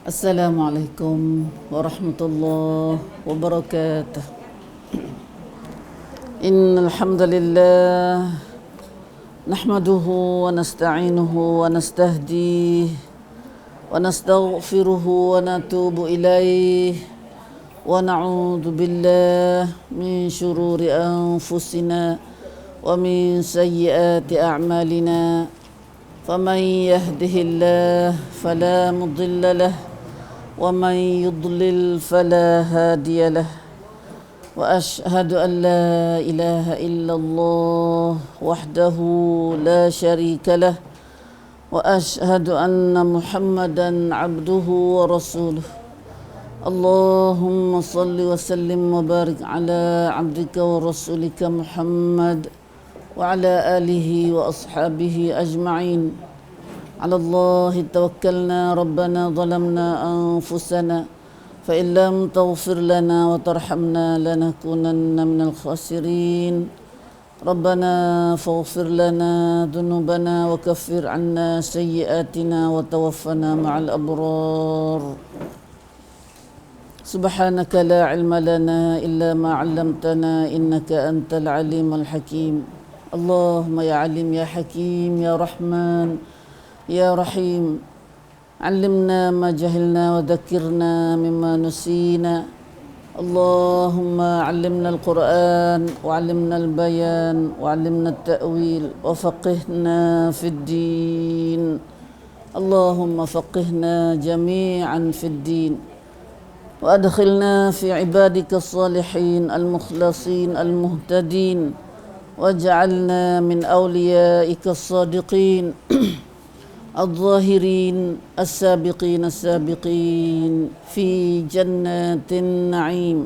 Assalamualaikum warahmatullahi wabarakatuh. Innal hamdalillah nahmaduhu wa nasta'inuhu wa nastahdihi wa nastaghfiruhu wa natubu ilaih wa na'udzu billahi min syururi anfusina wa min sayyiati a'malina. فمن يهده الله فلا مضل له ومن يضلل فلا هادي له وأشهد أن لا إله إلا الله وحده لا شريك له وأشهد أن محمدا عبده ورسوله. اللهم صل وسلم وبارك على عبدك ورسولك محمد وعلى آله وأصحابه أجمعين. على الله توكلنا ربنا ظلمنا أنفسنا فإن لم تغفر لنا وترحمنا لنكونن من الخاسرين. ربنا فاغفر لنا ذنوبنا وكفر عنا سيئاتنا وتوفنا مع الأبرار. سبحانك لا علم لنا إلا ما علمتنا إنك أنت العليم الحكيم. اللهم يا عليم يا حكيم يا رحمن يا رحيم علمنا ما جهلنا وذكرنا مما نسينا. اللهم علمنا القرآن وعلمنا البيان وعلمنا التأويل وفقهنا في الدين. اللهم فقهنا جميعا في الدين وأدخلنا في عبادك الصالحين المخلصين المهتدين واجعلنا من أوليائك الصادقين الظاهرين السابقين في جنات النعيم.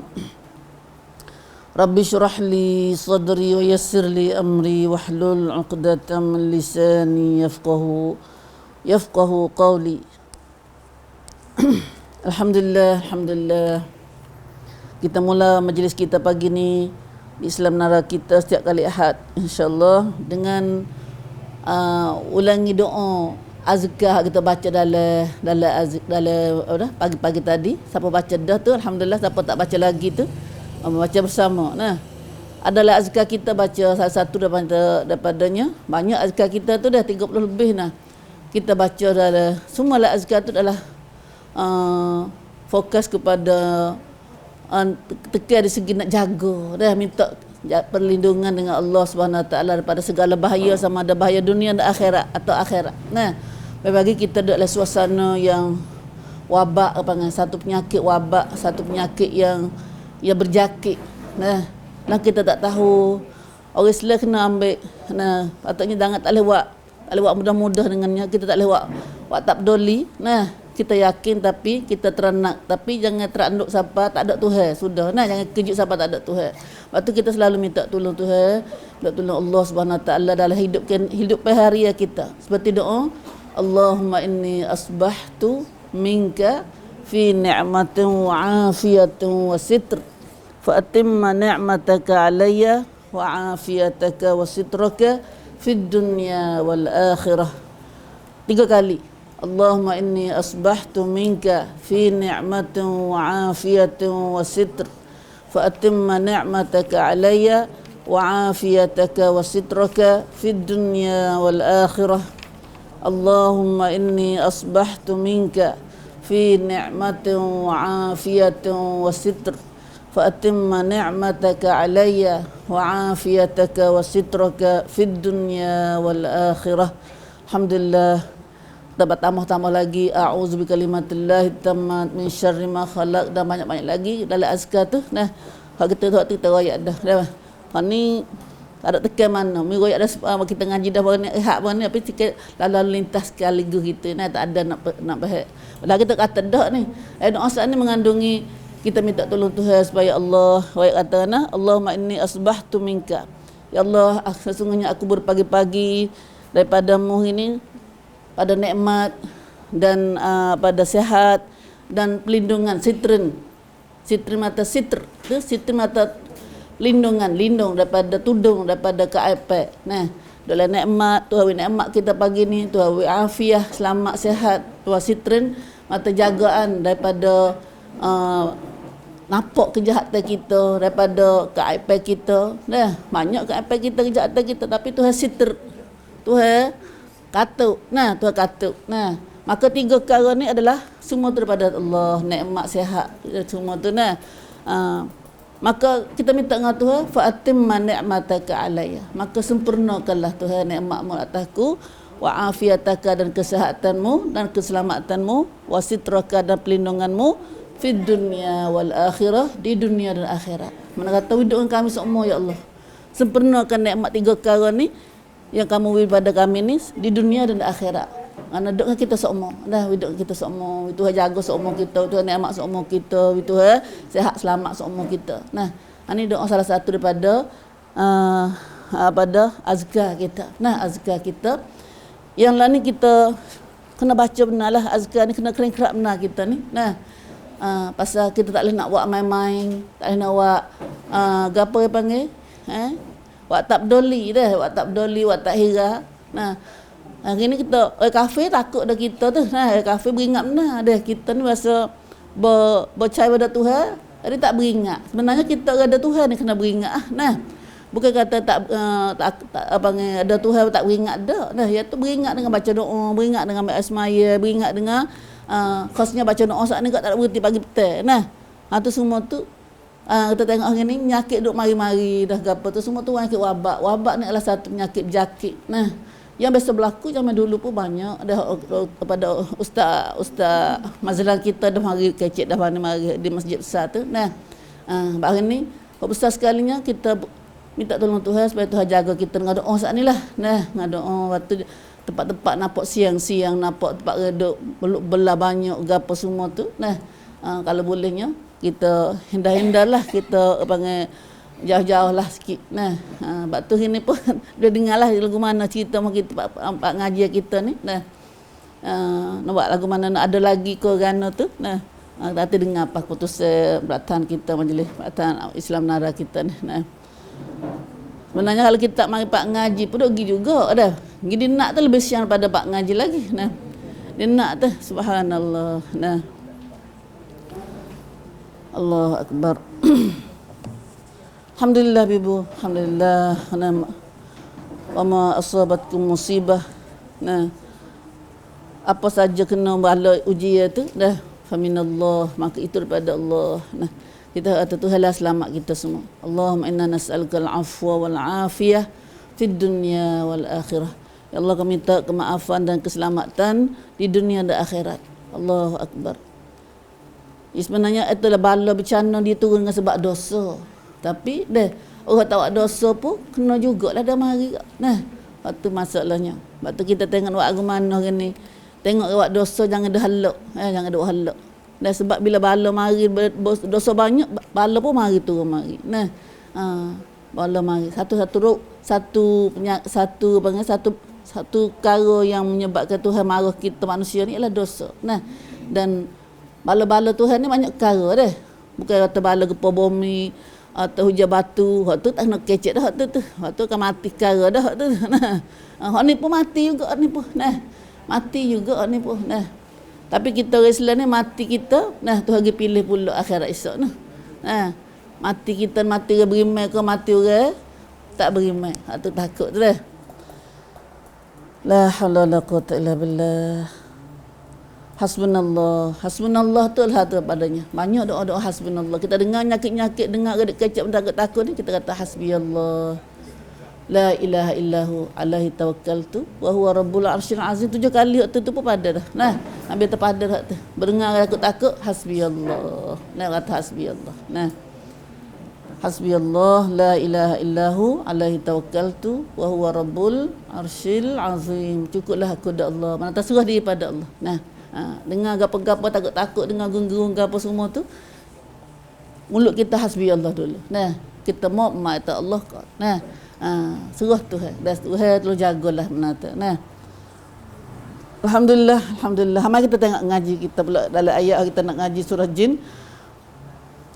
رب اشرح لي صدري ويسر لي أمري واحلل عقدة من لساني يفقه قولي. Alhamdulillah. Kita mula majlis kita pagi ni di Islam Nara kita setiap kali Ahad, insya-Allah, dengan ulangi doa azkar kita baca dalam pagi-pagi tadi. Siapa baca dah tu alhamdulillah, siapa tak baca lagi tu baca bersama. Nah, adalah azkar kita baca salah satu daripadanya. Banyak azkar kita tu dah 30 lebih nah. Kita baca dalam semualah azkar tu adalah fokus kepada tekan dari segi nak jaga dah, minta perlindungan dengan Allah Subhanahu Wa Taala daripada segala bahaya, sama ada bahaya dunia dan akhirat atau akhirat. Nah, bagi kita dalam suasana yang wabak, satu penyakit wabak, satu penyakit yang berjakit. Nah, kita tak tahu. Orang Islam kena ambil, patutnya jangan tak lewat mudah-mudah dengannya. Kita tak lewat tak peduli. Nah, kita yakin tapi kita teranak, tapi jangan teranduk siapa tak ada Tuhan. Sudah, jangan kejut siapa tak ada Tuhan. Lepas tu kita selalu minta tolong Tuhan, minta tolong Allah Subhanahu Wa Taala dalam hidup hari kita. Seperti doa, Allahumma inni asbahtu minka fi ni'matin wa afiyatin wa sitr fa atimma ni'mataka alayya wa afiyataka wa sitraka fid dunya wal akhirah. 3 kali. Allahumma inni asbahtu minka fi ni'matin wa afiyatin wa sitr fa atimma ni'mataka alayya wa afiyataka wa sitraka fid dunya wal akhirah. Allahumma inni asbahtu minka fi ni'matin wa afiyatin wa sitr fa atimma ni'mataka alayya wa afiyataka wa sitraka fid dunya wal akhirah. Alhamdulillah. Dapat tambah lagi a'udzu bikalimatillahi tammat min syarri ma khalaq, dan banyak-banyak lagi dalam azkar tu. Nah, hak kita royak dah. Ni tak ada tekan mana. Mi royak dah kita ngaji dah barang ni apa sikit lalu lintas sekaligus kita. Tak ada nak bahas. Padahal kita kata dah ni. Doa saat ni mengandungi kita minta tolong Tuhan supaya Allah royak kata Allahumma inni asbahtu minka. Ya Allah, sesungguhnya aku berpagi-pagi daripadamu ini pada nikmat dan pada sehat dan pelindungan sitrin mata lindung daripada tudung, daripada keaiban. Dalam nikmat, Tuhan beri nikmat kita pagi ni, Tuhan beri afiah, selamat, sihat, Tuhan sitrin mata jagaan daripada nampak kejahatan kita, daripada keaiban kita. Nah, banyak keaiban kita, kejahatan kita, tapi Tuhan sitir. Tuhan katuk. Nah, Tuhan katuk. Nah, maka 3 perkara ni adalah semua daripada Allah, nikmat sihat semua tu. Nah, maka kita minta dengan Tuhan, fa atimma ni'mataka alayya. Maka sempurnakanlah Tuhan nikmat-Mu atasku, wa afiataka dan kesehatanmu dan keselamatanmu, wa sitraka dan pelindunganmu fid dunya wal akhirah, di dunia dan akhirat. Mana kata hidup kami semua ya Allah, sempurnakan nikmat 3 perkara ni yang kamu beri pada kami ni di dunia dan akhirat. Kerana hidup kita semua, dah hidup kita semua, Tuhan jaga semua kita, Tuhan nikmat semua kita, Tuhan sihat selamat semua kita. Nah, ini doa salah satu daripada pada azkar kita. Nah, azkar kita yang lain ni kita kena baca benar lah, azkar ni kena keringkrap benar kita ni. Nah, pasal kita tak boleh nak buat main-main, tak boleh nak buat gapo yang panggil buat tak peduli dah, buat tak peduli, buat tak hira. Nah, hari ni kita kafe takut dah kita tu. Nah, kafe beringat benar dah kita ni rasa percaya pada Tuhan, jadi tak beringat. Sebenarnya kita ada Tuhan ni kena beringat. Nah, bukan kata tak apa ni ada Tuhan tak beringat dah. Nah, iaitu beringat dengan baca doa, beringat dengan baca semaya, beringat dengan khasnya baca doa saat ni tak ada berhenti pagi petang. Nah, tu semua tu kita tengok hari ni penyakit duk mari-mari dah gapo tu semua tu penyakit wabak. Wabak ni adalah satu penyakit berjakit. Nah, yang biasa berlaku zaman dulu pun banyak dah kepada ustaz mazlan kita dah mari kecek dah mari di masjid besar tu. Nah, hari ni besar sekalinya kita minta tolong Tuhan supaya Tuhan jaga kita dengan doa saat ni lah. Nah, dengan doa waktu tempat-tempat nampak siang-siang, nampak tempat reduk belah banyak gapo semua tu. Nah, kalau bolehnya kita hindar-hindarlah, kita panggil jauh-jauh lah sikit. Nah, sebab tu ini pun dia dengar lah lagu mana cerita kita pak ngaji kita ni. Nah, nak buat lagu mana nak ada lagi ke gana tu. Nah, nanti dengar apa keputusan peraturan kita, majlis peraturan Islam Nara kita ni. Nah, sebenarnya kalau kita tak mari pak ngaji pun pergi juga dah. Jadi nak tu lebih siang pada pak ngaji lagi. Nah, dia nak tu subhanallah. Nah, Allahu akbar. Alhamdulillah bibu, alhamdulillah. Wa ma asabatkum musibah. Nah, apa saja kena bala ujian tu dah faminallah, maka itu daripada Allah. Nah, kita kata Tuhanlah selamat kita semua. Allahumma inna nas'aluka al-afwa wal afiyah fid dunya wal akhirah. Ya Allah, kami minta kemaafan dan keselamatan di dunia dan akhirat. Allahu akbar. Sebenarnya itulah bala bencana dia turun dengan sebab dosa. Tapi dah orang tak buat dosa pun kena jugalah dah mari. Nah, waktu masalahnya. Waktu kita tengok buat mana hari ni. Tengok buat dosa jangan dah halak. Jangan dah halak. Dan sebab bila bala mari dosa banyak, bala pun mari turun mari. Nah, bala mari satu perkara yang menyebabkan Tuhan marah kita manusia ni ialah dosa. Nah, dan bala-bala Tuhan ni banyak perkara dah. Bukan kata bala gempa bumi atau hujan batu, hak tu tak nak kecek dah hak tu. Hak tu akan mati perkara dah hak tu. Nah, hak ni pun mati juga hak ni pun. Nah, mati juga hak ni pun. Nah, tapi kita orang Islam ni mati kita, nah Tuhan pergi pilih pula akhirat esok nah. Nah, mati kita mati orang beriman ke mati orang tak beriman. Hak tu takut tu dah. La haula wala quwwata illa billah. Hasbunallah. Hasbunallah tu lah tu padanya. Banyak doa-doa hasbunallah. Kita dengar nyakit-nyakit, dengar redak kecap takut-takut ni kita kata hasbiyallah. La ilaha illahu alaihi tawakkaltu wa huwa rabbul arsyil azim. 7 kali waktu tu pun pada dah. Nah, ambil terpada dah tu. Berdengar takut-takut hasbiyallah. Nah, kata hasbiyallah. Nah. Hasbiyallah la ilaha illahu alaihi tawakkaltu wa huwa rabbul arsyil azim. Cukuplah aku pada Allah. Mana terserah diri pada Allah. Nah, dengar gapo-gapo takut-takut, dengar gerung-gerung gapo semua tu, mulut kita hasbiyallah dulu. Nah, kita mau mata Allah kau. Nah, serah Tuhan. Dan Tuhan tolong jagalah menata. Nah, alhamdulillah, alhamdulillah. Mari kita tengok ngaji kita pula dalam ayat kita nak ngaji surah Jin.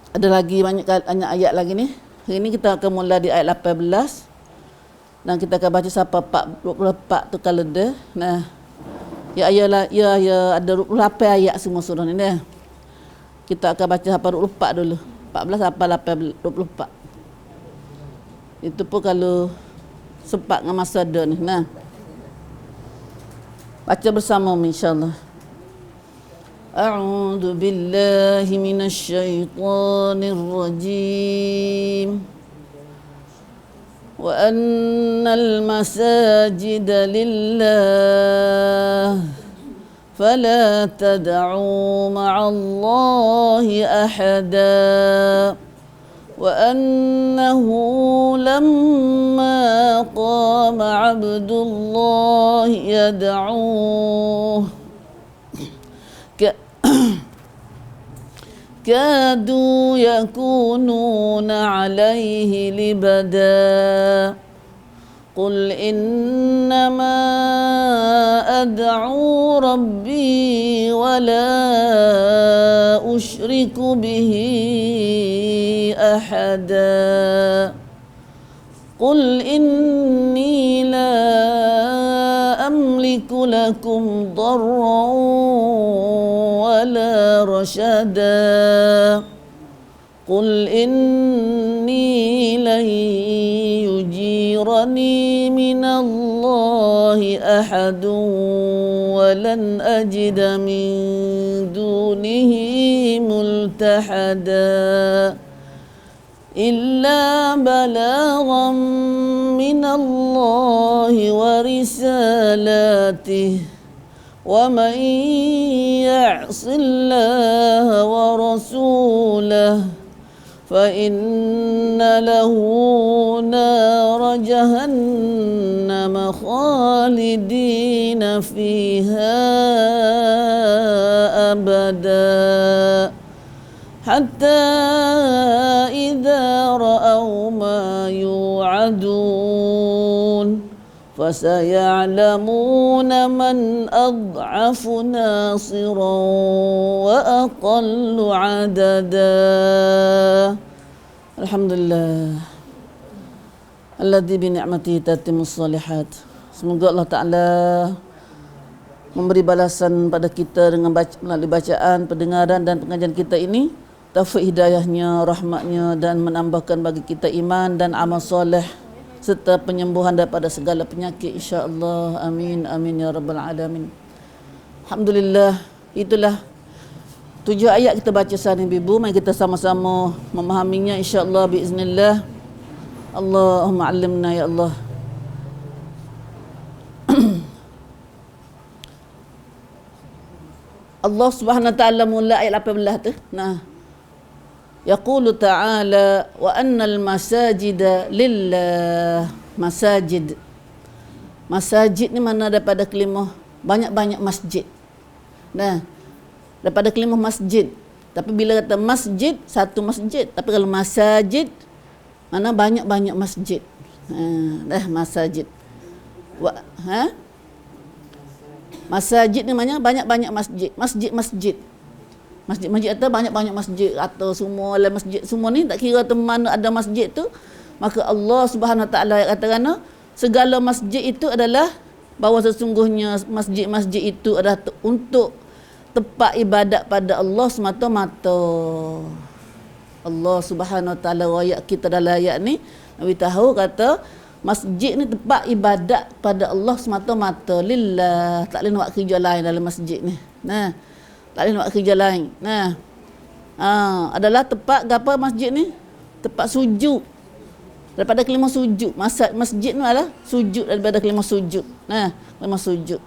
Ada lagi banyak ayat lagi ni. Hari ni kita akan mula di ayat 18. Dan kita akan baca sampai 24 tu kalau dah. Nah, Ya ada 28 ayat semua surah ni dah. Kita akan baca hafal 24 dulu. 14 hafal 24. Itu pun kalau sempat dengan masa ada ni. Nah. Baca bersama insya-Allah. A'udzu billahi minasy syaithanir rajim. Wa annal masajida lillah fala tad'u ma'allahi ahada. وأنه لما قام عبد الله يدعوه كادوا يكونون عليه لبدا قل إنما أدعو ربي ولا أشرك به أحدا قل إني لا أملك لكم ضرا ولا رشدا قل إني لن يجيرني من الله أحد ولن أجد من دونه ملتحدا إلا بلاغا من الله ورسالاته ومن يعص الله ورسوله فإن له نار جهنم خالدين فيها أبدا حتى إذا رأوا ما يوعدون فسيعلمون من أضعف ناصرا وأقل عددا الحمد لله الذي بنعمته تتم الصالحات. Semoga Allah Ta'ala memberi balasan pada kita dengan melalui bacaan, pendengaran dan pengajian kita ini, taufik hidayahnya, rahmatnya dan menambahkan bagi kita iman dan amal soleh serta penyembuhan daripada segala penyakit insya-Allah. Amin amin ya rabbal alamin. Alhamdulillah, itulah 7 ayat kita baca sehari Ibu. Mari kita sama-sama memahaminya insya-Allah biiznillah. Allahumma 'allimna ya Allah. Allah Subhanahu wa taala mula ayat 18 tu. Nah. Yaqulu ta'ala wa annal masajida lillah. Masajid. Masajid ni mana daripada kalimah banyak-banyak masjid. Nah, daripada kalimah masjid. Tapi bila kata masjid, satu masjid. Tapi kalau masajid, mana banyak-banyak masjid. Masajid. Masajid ni maknanya banyak-banyak masjid. Masjid-masjid. Masjid-masjid atau banyak-banyak masjid atau semua dalam masjid semua ni, tak kira tu mana ada masjid tu, maka Allah Subhanahu Wa Taala katakan segala masjid itu adalah bahawa sesungguhnya masjid-masjid itu adalah untuk tempat ibadat pada Allah semata-mata. Allah Subhanahu Wa Taala ayat kita dalam ayat ni Nabi tahu kata masjid ni tempat ibadat pada Allah semata-mata, lillah, tak boleh nak buat kerja lain dalam masjid ni. Nah, tak boleh nak buat kerja lain. Nah, adalah tempat apa masjid ni? Tempat sujud. Daripada kalimah sujud. Masjid ni adalah sujud daripada kalimah sujud. Nah, kalimah sujud.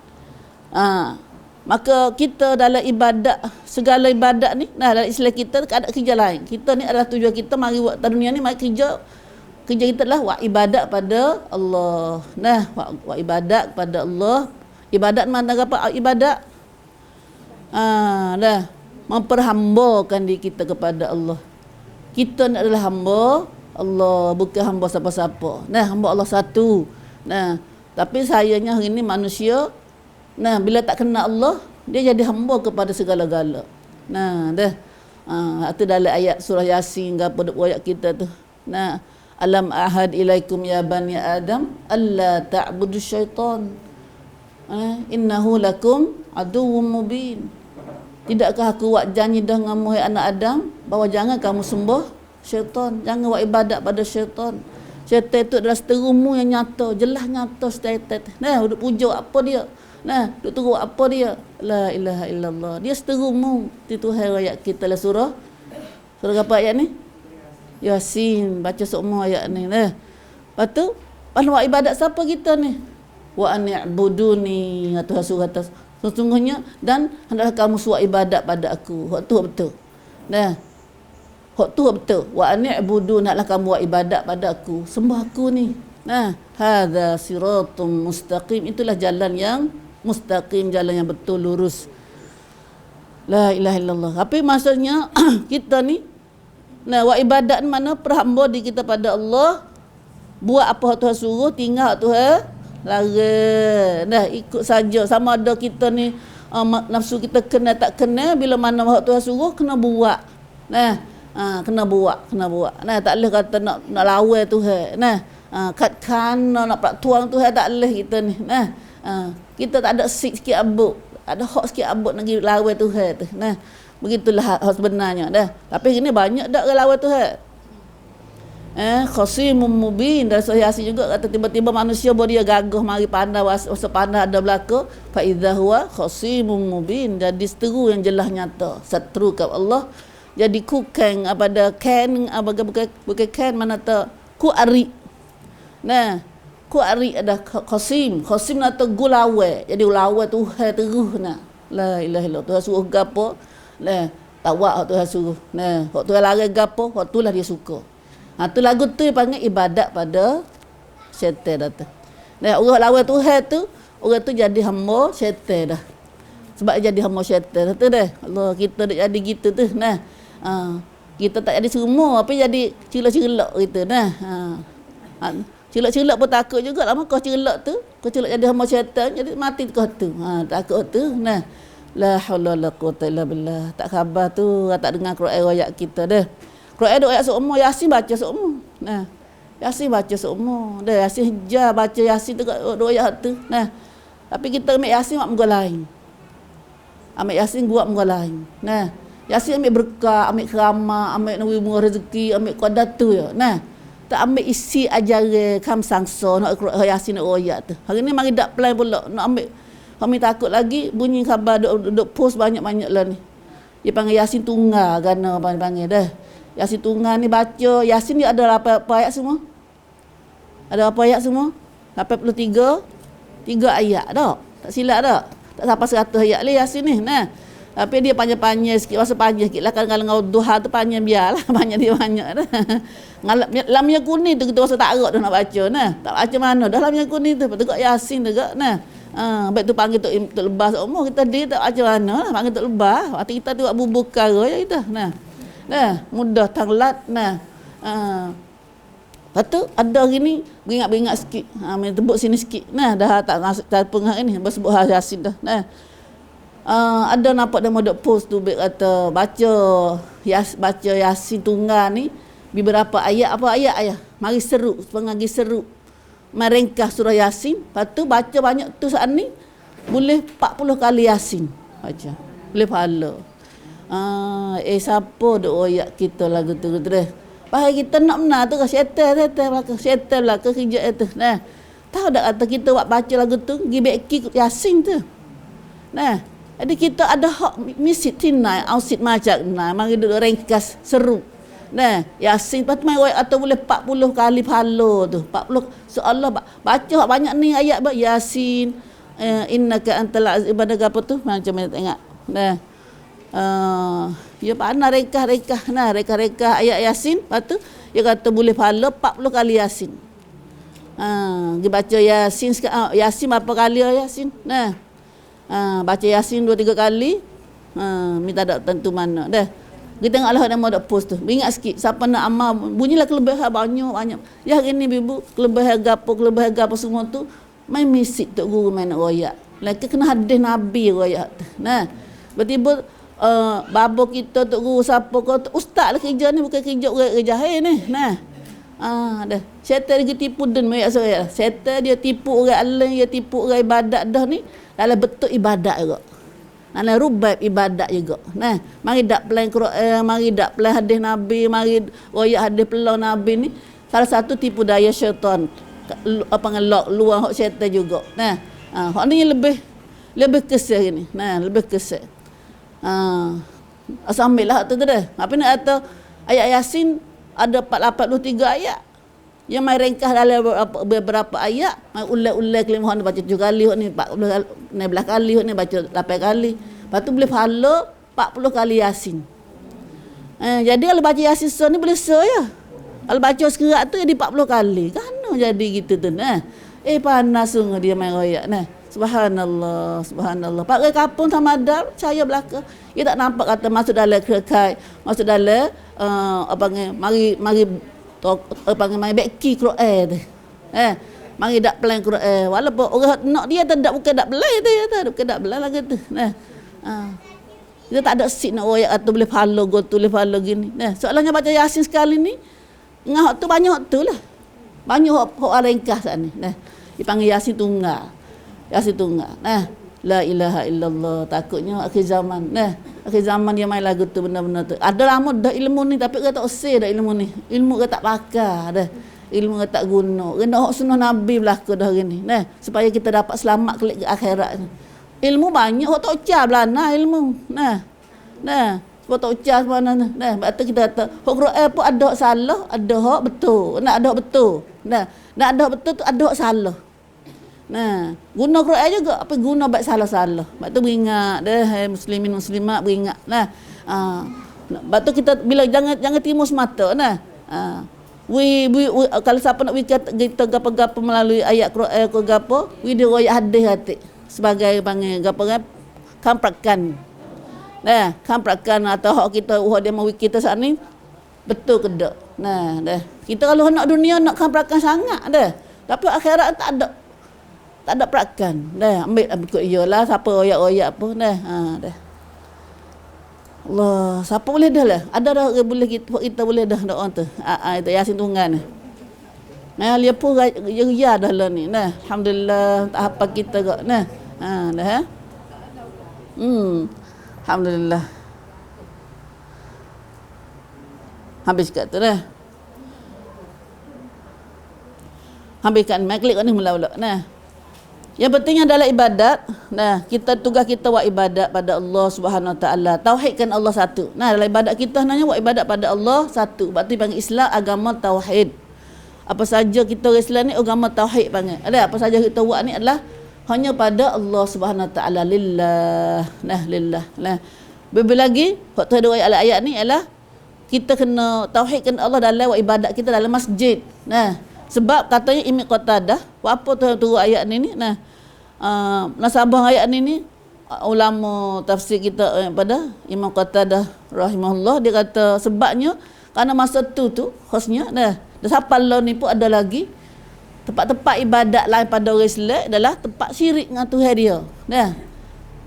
Maka kita dalam ibadat, segala ibadat ni, dalam Islam kita tak ada kerja lain. Kita ni adalah tujuan kita mari buat dunia ni, mari kerja kita adalah buat ibadat pada Allah. Nah, buat ibadat pada Allah. Ibadat mana apa? Ibadat dah memperhambakan diri kita kepada Allah. Kita ni adalah hamba Allah, bukan hamba siapa-siapa. Nah, hamba Allah satu. Nah, tapi sayangnya hari ni manusia, nah, bila tak kenal Allah, dia jadi hamba kepada segala-gala. Nah, dah. Itu dalam ayat surah Yasin ke apa ayat kita tu. Nah, alam ahad ilaikum ya bani Adam alla ta'budu syaitan. Innahu lakum aduwwum mubin. Tidakkah aku buat janji dah dengan muhai anak Adam bahawa jangan kamu sembah syaitan, jangan buat ibadat pada syaitan. Syaitan itu adalah seterumu yang nyata, jelas nyata syaitan. Nah, duk pujuk apa dia? Nah, duk teruk apa dia? La ilaha illallah. Dia seterumu. Itu Tuhan ayat kita lah surah apa ayat ni? Yasin. Baca semua ayat ni. Nah, lepas tu buat ibadat siapa kita ni? Wa ani'buduni, Tuhan suruh kata sesungguhnya dan hendaklah kamu suat ibadat pada aku. Hak tu betul. Nah, hak tu betul. Wa ani'budu, naklah kamu buat ibadat pada aku. Sembah aku ni. Nah, hadza siratum mustaqim. Itulah jalan yang mustaqim, jalan yang betul, lurus. La ilaha illallah. Tapi maksudnya kita ni buat ibadat mana perhamba diri kita pada Allah, buat apa Tuhan suruh, tinggal Tuhan larang. Dah ikut saja. Sama ada kita ni nafsu kita kena tak kena, bila mana Tuhan suruh kena buat. Nah, kena buat. Nah, tak boleh kata nak lawan Tuhan. Nah, kat nak prak tuang Tuhan, tak boleh kita ni. Nah, kita tak ada sikit abuk, ada hak sikit abuk nak pergi lawan Tuhan tu. Nah, begitulah hak sebenarnya dah. Tapi ini banyak dak lawan Tuhan. Khasimun mubin. Dan Sahih Yasin juga kata tiba-tiba manusia baru dia gagah mari pandai wasa pandai ada belaka, fa idza huwa khasimun mubin. Jadi seteru yang jelas nyata, seteru kat Allah. Jadi kukang pada kan bukan kan mana tak ku ari. Nah, ku ari ada khasim atau gulawe. Jadi lawa Tuhan terus nah. La ilaha illallah. Tuhan suruh gapo? Nah, tawak Tuhan suruh. Nah, hak Tuhan larang gapo? Hak tulah dia suka. Tu lagu tu panggil ibadat pada syaitan dah tu. Nah, orang lawan Tuhan tu, orang tu jadi hamba syaitan dah. Sebab jadi hamba syaitan dah tu dah. Allah, kita dah jadi gitu tu. Nah, kita tak jadi semua, tapi jadi celak-celak gitu. Nah, celak-celak pun takut juga lama kau celak tu. Kau celak jadi hamba syaitan, jadi mati kau tu. Takut tu. Nah, la haula wala quwwata illa billah. Tak khabar tu, tak dengar Quran ayat kita dah. Quran ayat semua, Yasin baca semua. Nah, Yasin baca semua. Dah Yasin hijau baca Yasin tu dua ayat tu. Nah, tapi kita ambil Yasin buat muka lain. Ambil Yasin buat muka lain. Nah, Yasin ambil berkah, ambil keramat, ambil murah rezeki, ambil qadar tu ya. Nah, tak ambil isi ajaran kam sangsa nak Yasin nak ayat tu. Hari ni mari dak plan pula nak ambil. Kami takut lagi bunyi khabar duk post banyak-banyak lah ni. Dia panggil Yasin tunggal gana panggil dah. Yasin tunggal ni baca, Yasin ni ada apa ayat semua? Ada apa ayat semua? 83 ayat dah. Tak silap dah. Tak sampai 100 ayat lah Yasin ni. Nah. Tapi dia panjang-panjang sikit, masa panjang sikit lah. Kalau duha tu panjang biarlah. Banyak dia banyak dah. Lam yang kuning tu kita rasa tak erat dah nak baca. Nah. Tak baca mana dah lam yang kuning tu. Tegak Yasin tegak. Nah. Baik tu panggil Tok Lebah semua. Kita dia tak baca mana lah. Panggil Tok Lebah. Waktu kita tu buat bubur perkara je kita. Nah. Nah, mudah tanglat. Nah. Lepas tu ada hari ni beringat-beringat sikit. Main tebuk sini sikit. Nah, dah tak masuk telefon hari ni. Bersebut Yasin dah. Nah. Ada nampak dia modok post tu kata baca Yasin tunggal ni beberapa ayat. Apa ayat ayah? Mari seru, pengagi seru. Merengkah surah Yasin. Lepas tu baca banyak tu saat ni boleh 40 kali Yasin baca. Boleh pahala. Siapa duk royak kita lagu tu dah. Bahaya kita nak benar tu syaitan belakang kerja itu. Nah, tahu tak kata kita buat baca lagu tu gibeki Yasin tu. Nah, jadi kita ada hak misi tinai ausit macam nah mari duk ringkas seru. Nah, Yasin lepas tu mai royak atau boleh 40 kali pahala tu. 40 seolah baca banyak ni ayat Yasin innaka antal aziz pada apa tu macam mana tengok. Nah, ya pandai rekah-rekah nah rekah-rekah ayat Yasin. Lepas tu dia kata boleh pahala 40 kali Yasin. Dia baca Yasin Yasin berapa kali Yasin? Nah. Baca Yasin 2-3 kali. Minta tak tentu mana dah. Kita tengoklah nama dak post tu. Ingat sikit siapa nak amal bunyilah kelebihan banyak. Ya hari ni ibu kelebihan gapo semua tu main misik tok guru main nak royak. Lagi kena hadis Nabi royak tu. Nah. Tiba-tiba babo kita tok guru siapa kau ustaz lah kerja ni bukan kerja orang jahil ni. Nah. Dah. Syaitan dia tipu dan maksud saya. Syaitan dia tipu orang alim, dia tipu orang ibadat dah ni. Dalam betul ibadat juga. Dalam rubab ibadat juga. Nah, mari dak plan Quran, mari dak plan hadis Nabi, mari royak hadis pelau Nabi ni. Salah satu tipu daya syaitan. Apa ngelok luar hak syaitan juga. Nah, hak ni lebih kesal ni. Nah, lebih kesal. Asambillah tu dah. Apa nak kata ayat Yasin ada 483 ayat. Yang mai ringkas dalam beberapa ayat, mai ulai-ulai kelima ni baca 7 kali, ni 16 kali, ni baca 8 kali. Lepas tu boleh pahala 40 kali Yasin. Jadi kalau baca Yasin ni boleh ya. Kalau baca sekerat tu jadi 40 kali. Kan jadi gitu tu nah. Panas sungguh dia main royak nah. Subhanallah, subhanallah. Pakai kapung sama ada cahaya belaka. Dia tak nampak kata masuk dalam kekai, masuk dalam mari mari beki Quran tu. Mari dak plan Quran. Walaupun orang nak dia tak bukan dak belai tu ya, bukan dak belai lagi tu. Nah. Dia tak ada sik nak royak atau boleh follow go tu boleh follow gini. Nah, soalnya baca Yasin sekali ni ngah tu banyak tu lah. Banyak hak ringkas ni. Nah, dipanggil Yasin tunggal. Yasin tunggal. Nah, la ilaha illallah. Takutnya akhir zaman. Nah, akhir zaman dia main lagu tu benar-benar tu. Ada lama dah ilmu ni tapi dia tak usir dah ilmu ni. Ilmu dia tak pakai dah. Ilmu dia tak guna. Kena hak sunnah Nabi berlaku dah hari ni. Nah, supaya kita dapat selamat kelak ke akhirat ni. Ilmu banyak hak tak ucap belana ilmu. Nah. Sebab tak ucap mana ni. Nah, berarti kita kata hak Quran pun ada hak salah, ada hak betul. Nak ada hak betul. Nah, nak ada hak betul tu ada hak salah. Nah, guna Quran juga apa guna baik salah-salah. Sebab tu beringat dah muslimin muslimat beringat. Nah, sebab tu kita bila jangan timus mata nah. We kalau siapa nak kita gapo-gapo melalui ayat Quran ke gapo, we dia royak hadis hati sebagai panggil gapo kan kamprakan. Nah, kamprakan atau hak kita dia mau kita saat ni betul ke tak? Nah, dah. Kita kalau nak dunia nak kamprakan sangat dah. Tapi akhirat tak ada perakan. Dah ambil ikut iyalah siapa royak-royak apa dah. Dah. Allah, siapa boleh dah lah. Ada dah boleh kita boleh dah doa tu. Itu Yasin tunggal ni. Nah, dia pun ya dah lah ni. Nah, alhamdulillah tak apa kita kok. Nah. Dah. Alhamdulillah. Habis kat tu dah. Habis kat mic klik ni mula-mula. Nah. Yang pentingnya adalah ibadat. Nah, tugas kita buat ibadat pada Allah Subhanahu Wa Taala. Tauhidkan Allah satu. Nah, dalam ibadat kita nanya buat ibadat pada Allah satu. Sebab tu panggil Islam agama tauhid. Apa saja kita Islam ni agama tauhid panggil. Ada apa saja kita buat ni adalah hanya pada Allah Subhanahu Wa Taala lillah. Nah, lillah. Nah. Lebih lagi, waktu ada ayat ni ialah kita kena tauhidkan Allah dalam ibadat kita dalam masjid. Nah, sebab katanya Imam Qatadah, apa tu ayat ni? Nah, nasabah ayat ni ulama tafsir kita pada Imam Qatadah rahimahullah dia kata sebabnya kerana masa tu khosnya dah siapa lah ni pun ada lagi tempat-tempat ibadat lain pada orang Islam adalah tempat syirik dengan Tuhan dia. Dah.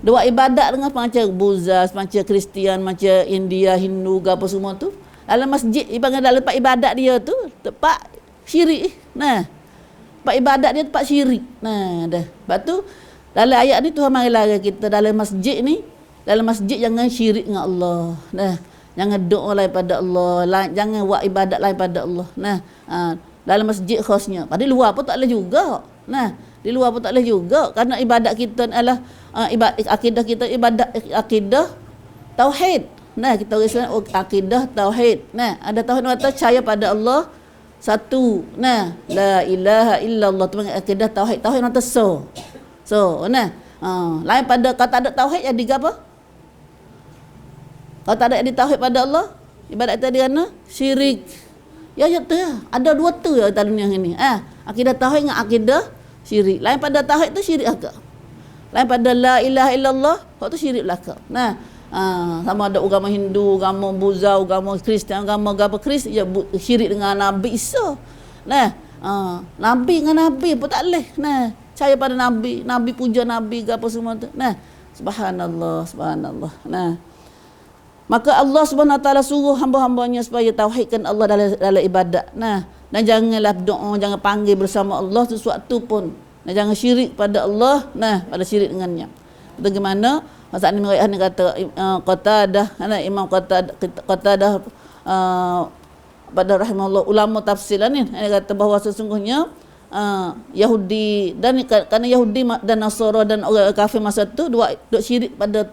Dua ibadat dengan macam Buddha, macam Kristian, macam India, Hindu, apa semua tu. Dalam masjid, dalam tempat ibadat dia tu tempat syirik. Nah. Tempat ibadat dia tempat syirik. Nah, dah. Sebab tu dalam ayat ni Tuhan mari larang kita dalam masjid ni, dalam masjid jangan syirik dengan Allah. Nah. Jangan doa lain pada Allah, jangan buat ibadat lain pada Allah. Nah. Dalam masjid khasnya. Pada luar pun tak boleh juga. Nah, di luar pun tak boleh juga kerana ibadat kita adalah akidah kita ibadat akidah tauhid. Nah, kita orang Islam akidah tauhid. Nah, ada tauhid mata percaya pada Allah satu. Nah, la ilaha illallah tu akidah tauhid. Tauhid mata so. Nah, lain pada kata ada tauhid jadi apa? Kalau tak ada di tauhid pada Allah, ibadat kita dia syirik. Ya tu ya. Ada dua tu ya dalam dunia ini. Akidah tauhid dengan akidah syirik. Lain pada tauhid tu syirik agak. Lain pada la ilaha illallah, hak tu syirik belaka. Nah, sama ada agama Hindu, agama Buddha, agama Kristian, agama Kristen ya syirik dengan Nabi Isa. Nah, Nabi dengan Nabi pun tak boleh. Nah, percaya pada Nabi, Nabi puja Nabi apa semua tu. Nah, subhanallah. Nah. Maka Allah Subhanahu Wa Taala suruh hamba-hambanya supaya tauhidkan Allah dalam ibadat. Nah, dan janganlah doa, jangan panggil bersama Allah sesuatu pun. Dan jangan syirik pada Allah, nah, pada syirik dengannya. Bagaimana masa ini meriah ni kata Qatadah, Imam Qatadah pada rahimahullah, ulama tafsir lah ni, dia kata bahawa sesungguhnya Yahudi dan kerana Yahudi dan Nasara dan orang kafir masa tu duk syirik pada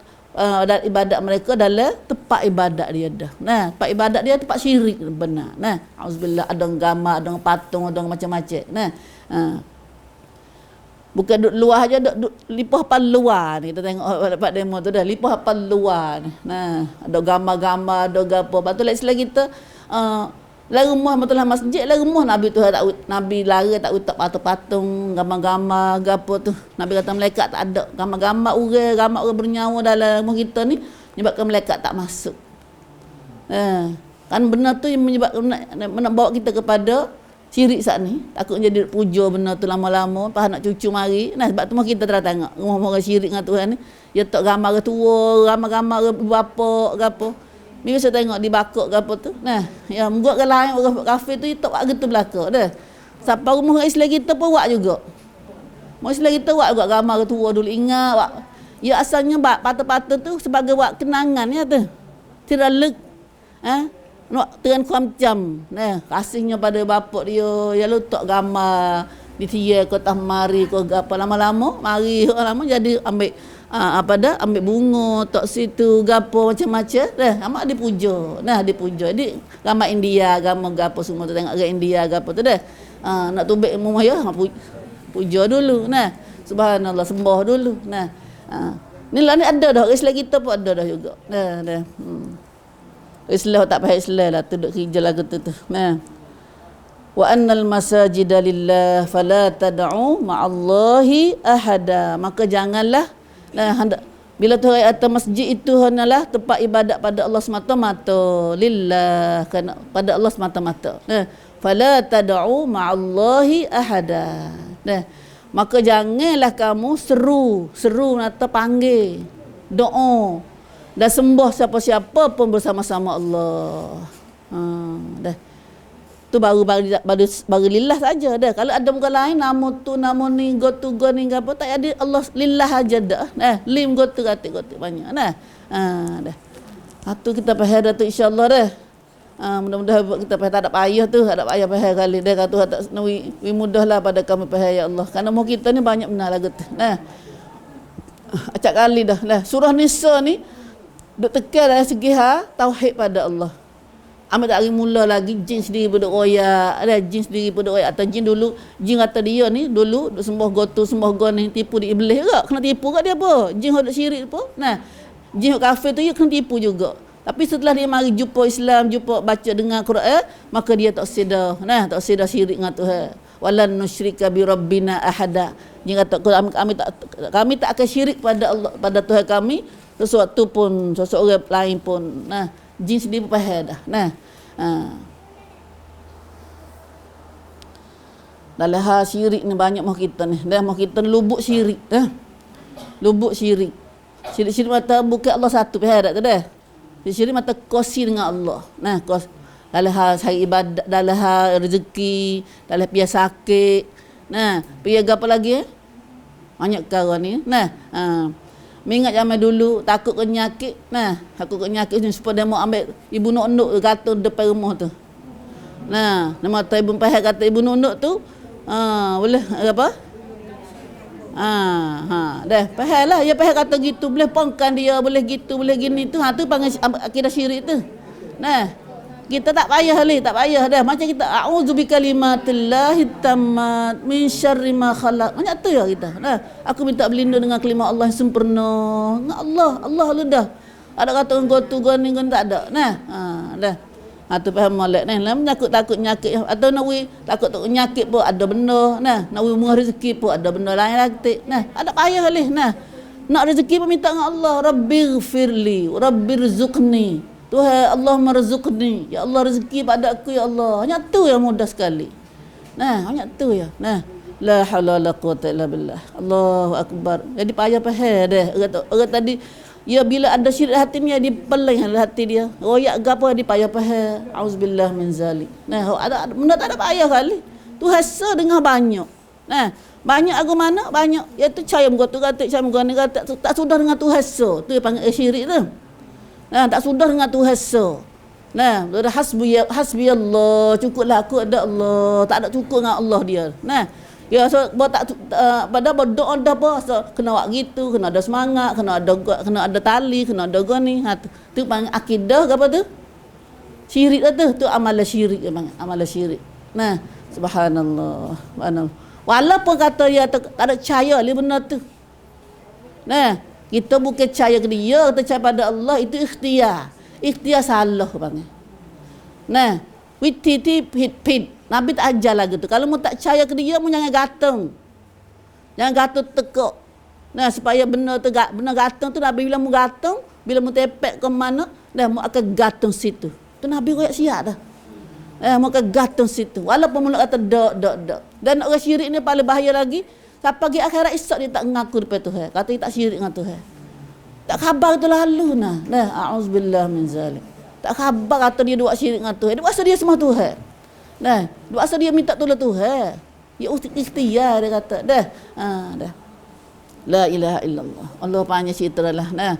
ibadat mereka dalam tempat ibadat dia dah. Nah, tempat ibadat dia tempat syirik benar. Nah, auzubillah, ada gambar, ada patung, ada macam-macam. Nah, bukan duduk luar aja, duduk lipah hafal luar ni. Kita tengok dapat demo tu dah, lipah hafal luar ni. Nah, ada gambar-gambar, ada gapo. Betul lah Islam kita lah rumah betul lah masjid, lah rumah Nabi tu tak, Nabi lara tak utak patung-patung, gambar-gambar gapo tu. Nabi kata malaikat tak ada. Gambar-gambar orang bernyawa dalam rumah kita ni menyebabkan malaikat tak masuk. Kan benda tu yang menyebabkan nak bawa kita kepada syirik saat ni. Takut jadi puja benda tu lama-lama, lepas nak cucu mari. Nah, sebab tu kita telah tengok rumah orang syirik dengan Tuhan ni, dia tak gambar orang tua, gambar-gambar orang bapa gapo. Ni saya tengok di bakok ke apa tu. Nah, ya buat ke lain orang kafir tu tak buat gitu belaka dah. Sampai rumah Islam kita pun buat juga. Rumah Islam kita buat juga gambar orang tua dulu, ingat buat. Ya asalnya patut-patut tu sebagai buat kenangan ya tu. Tidak lek nak teran kuam-jam. Nah, kasihnya pada bapak dia, ya letak gambar di tiang kota mari ke apa, lama-lama mari lama jadi ambil ambil bunga tok situ gapo macam-macam dah amak dipuja. Nah, dipuja. Jadi gambar India, gambar gapo semua tu, tengok orang India gapo tu dah. Nak tubik rumah ya puja dulu. Nah, subhanallah, sembah dulu. Nah, ni lah ni ada dah, Islam kita pun ada dah juga. Dah. Islam tak payah Islam lah tu duk kerja lagu tu. Nah, wa annal masajida lillah fala tad'u ma'allahi ahada. Maka janganlah bila tu atas masjid itu hanyalah tempat ibadat pada Allah semata-mata, lillah, kerana pada Allah semata-mata. Fala tad'u ma'allahi ahada. Maka janganlah kamu seru atau panggil, doa dan sembah siapa-siapa pun bersama-sama Allah. Dah. Tu baru lillah saja dah. Kalau ada muka lain nama tu nama ni go ni apa tak ada, Allah lillah aja dah. Lim go tu gatik banyak dah. Dah. Tu kita pahal dah tu insya-Allah dah. Mudah-mudahan kita tak ada payah tu, ada payah pahal kali dah kata tak nawi mudahlah pada kami pahal ya Allah. Karena mu kita ni banyak benar lagu tu. Acak kali dah. Surah Nisa ni duk tekan dari segi tauhid pada Allah. Amat tak hari mula lagi jin sendiri berduk royak, ada jin sendiri berduk royak. Atau jin dulu, jin kata dia ni dulu duk sembah gotu, sembah gon ni, tipu di iblis juga. Kena tipu kat dia apa? Jin hok syirik apa? Nah, jin hok kafir tu dia kena tipu juga. Tapi setelah dia mari jumpa Islam, jumpa baca dengar Quran, maka dia tak sedar. Nah, tak sedar syirik dengan Tuhan. Walan nusyrika bi rabbina ahada. Jin kata kami tak akan syirik pada Allah, pada Tuhan kami sesuatu pun, seseorang lain pun. Nah, jin sendiri pahal dah. Nah, dalam hal syirik ni banyak mah kita ni. Dah mah kita lubuk syirik dah. Lubuk syirik. Syirik mata bukan Allah satu pahal dah tu dah. Syirik mata kosi dengan Allah. Nah, kos dalam hal hari ibadat, dalam hal rezeki, dalam pihak sakit. Nah, pihak apa lagi banyak perkara ni. Nah, mengingat zaman dulu takut penyakit. Nah, takut penyakit ni supaya dia mau ambil ibu nunduk kata depan rumah tu. Nah, nama tu ibu pahal kata ibu nunduk tu boleh apa? Dah pahal lah. Ya pahal kata gitu, boleh pongkan dia, boleh gitu, boleh gini tu. Tu panggil akidah syirik tu. Nah, kita tak payah dah. Macam kita a'udzu bikalimatillahi tammat min syarri ma khalaq. Banyak tu ya kita. Nah, aku minta berlindung dengan kalimat Allah yang sempurna. Dengan Allah lu dah. Ada kata gotu goni tak ada. Nah, dah. Tu faham molek ni. Lah takut nyakit atau nawi takut nyakit pun ada benda. Nah, nawi murah rezeki pun ada benda lain lagi. Nah, ada payah leh. Nah, nak rezeki pun minta dengan Allah, rabbighfirli, rabbirzuqni. Tuhan Allah merzukni, ya Allah rezeki pada aku ya Allah. Hanya tu yang mudah sekali. Nah, hanya tu ya. Nah, la haula wala quwata illa billah. Allahu akbar. Jadi payah pahal dah. Orang tadi Ya bila ada syirik hati ni dia peling hati dia. Royak gapo dia payah payah. Auzubillah min zalik. Nah, benda tak ada payah kali. Tu hasa dengan banyak. Nah, banyak aku mana? Banyak. Ya tu caya muka tu kata, caya muka ni kata tak sudah dengan tu hasa. Tu yang panggil syirik tu. Nah, tak sudah dengan tu hasa. Nah, hasbi Allah, cukuplah aku ada Allah, tak ada cukup dengan Allah dia. Nah, ya so pada berdoa dah apa so, kena buat gitu, kena ada semangat, kena ada tali, kena ada gani. Tu panggil akidah ke apa tu? Syirik tu amalan syirik memang, amalan syirik. Nah, subhanallah. Subhanallah. Walaupun kata dia tak ada percaya li benda tu. Nah, kita bukan percaya ke dia, kita percaya pada Allah, itu ikhtiar. Ikhtiar salah bang. Nah, wititi pit. Nabi tak ajar lagi tu. Kalau mu tak percaya ke dia, mu jangan gantung. Jangan gantung tekuk. Nah, supaya benar tu benar gantung tu Nabi bilang mu gantung, bila mu tepek ke mana, dah mu akan gantung situ. Tu Nabi royak siap dah. Mu akan gantung situ. Walaupun mu nak kata dak. Dan orang syirik ni paling bahaya lagi. Sampai pagi akhirat esok dia tak mengaku depan Tuhan. Kata dia tak syirik dengan Tuhan. Tak khabar tu lalu nah. A'udzubillah min zalik. Tak khabar kata dia buat syirik dengan Tuhan. Dia rasa dia semua Tuhan. Nah, dia rasa dia minta tolong Tuhan. Ya ikhtiar dia kata. Dah. Dah. La ilaha illallah. Allah panjang cerita lah. Nah.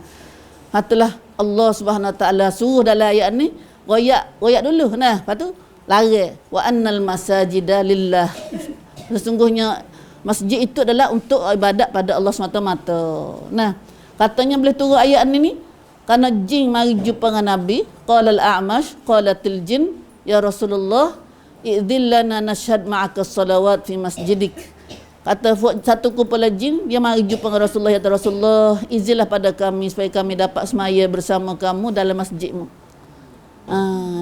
Hatulah Allah Subhanahu Wa Taala suruh dalam ayat ni royak dulu. Nah, lepas tu lari wa annal masajida lillah. Sesungguhnya masjid itu adalah untuk ibadat pada Allah semata-mata. Nah, katanya boleh turun ayat ni kerana jin mari jumpa dengan Nabi. Qala al-a'mash qalatil jin ya Rasulullah idzillana nashhad ma'aka salawat fi masjidik. Kata satu kumpulan jin dia mari jumpa dengan Rasulullah, ya Rasulullah izinlah pada kami supaya kami dapat semaya bersama kamu dalam masjidmu.